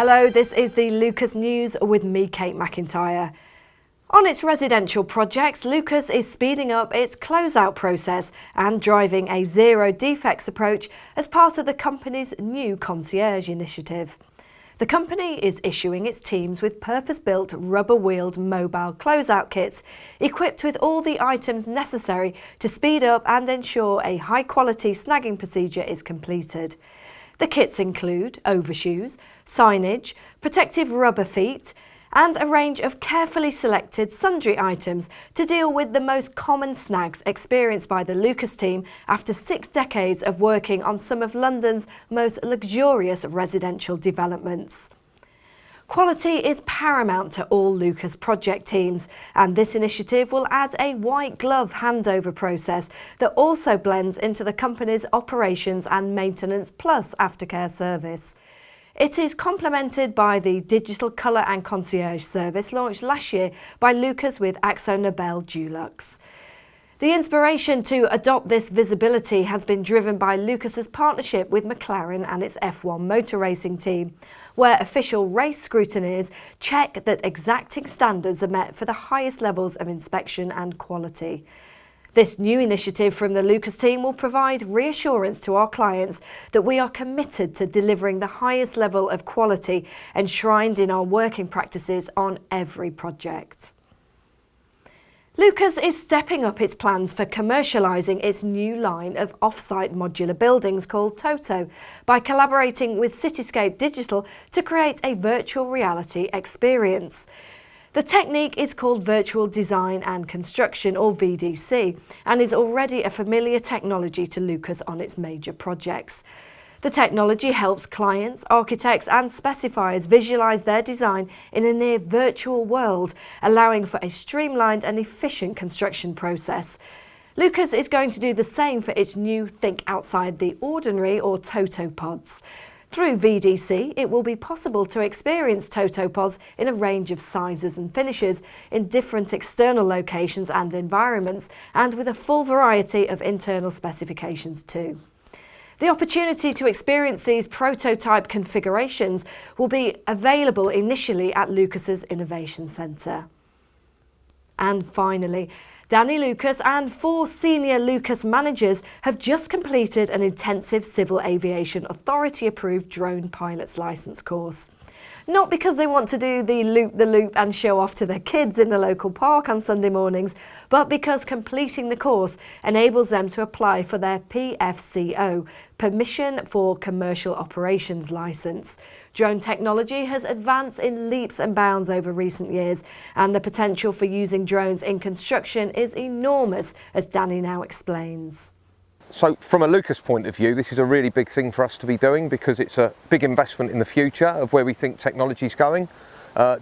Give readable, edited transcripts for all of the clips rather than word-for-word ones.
Hello, this is the Lucas News with me, Kate McIntyre. On its residential projects, Lucas is speeding up its closeout process and driving a zero defects approach as part of the company's new concierge initiative. The company is issuing its teams with purpose-built rubber-wheeled mobile closeout kits equipped with all the items necessary to speed up and ensure a high-quality snagging procedure is completed. The kits include overshoes, signage, protective rubber feet, and a range of carefully selected sundry items to deal with the most common snags experienced by the Lucas team after 6 decades of working on some of London's most luxurious residential developments. Quality is paramount to all Lucas project teams, and this initiative will add a white glove handover process that also blends into the company's operations and maintenance plus aftercare service. It is complemented by the digital colour and concierge service launched last year by Lucas with AkzoNobel Dulux. The inspiration to adopt this visibility has been driven by Lucas's partnership with McLaren and its F1 motor racing team, where official race scrutineers check that exacting standards are met for the highest levels of inspection and quality. This new initiative from the Lucas team will provide reassurance to our clients that we are committed to delivering the highest level of quality enshrined in our working practices on every project. Lucas is stepping up its plans for commercialising its new line of off-site modular buildings called Toto by collaborating with Cityscape Digital to create a virtual reality experience. The technique is called Virtual Design and Construction, or VDC, and is already a familiar technology to Lucas on its major projects. The technology helps clients, architects and specifiers visualise their design in a near virtual world, allowing for a streamlined and efficient construction process. Lucas is going to do the same for its new Think Outside the Ordinary, or Toto pods. Through VDC, it will be possible to experience Toto pods in a range of sizes and finishes in different external locations and environments, and with a full variety of internal specifications too. The opportunity to experience these prototype configurations will be available initially at Lucas's Innovation Centre. And finally, Danny Lucas and 4 senior Lucas managers have just completed an intensive Civil Aviation Authority-approved drone pilot's licence course. Not because they want to do the loop and show off to their kids in the local park on Sunday mornings, but because completing the course enables them to apply for their PFCO, Permission for Commercial Operations licence. Drone technology has advanced in leaps and bounds over recent years, and the potential for using drones in construction is enormous, as Danny now explains. So from a Lucas point of view, this is a really big thing for us to be doing because it's a big investment in the future of where we think technology is going.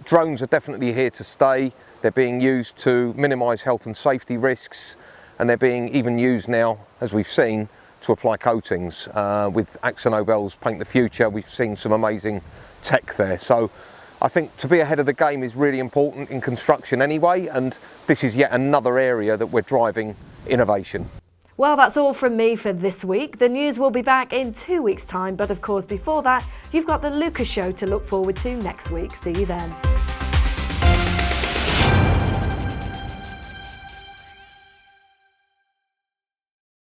Drones are definitely here to stay. They're being used to minimise health and safety risks, and they're being even used now, as we've seen, to apply coatings. With AkzoNobel's Paint the Future, we've seen some amazing tech there. So I think to be ahead of the game is really important in construction anyway, and this is yet another area that we're driving innovation. Well, that's all from me for this week. The news will be back in 2 weeks' time, but of course before that, you've got the Lucas Show to look forward to next week. See you then.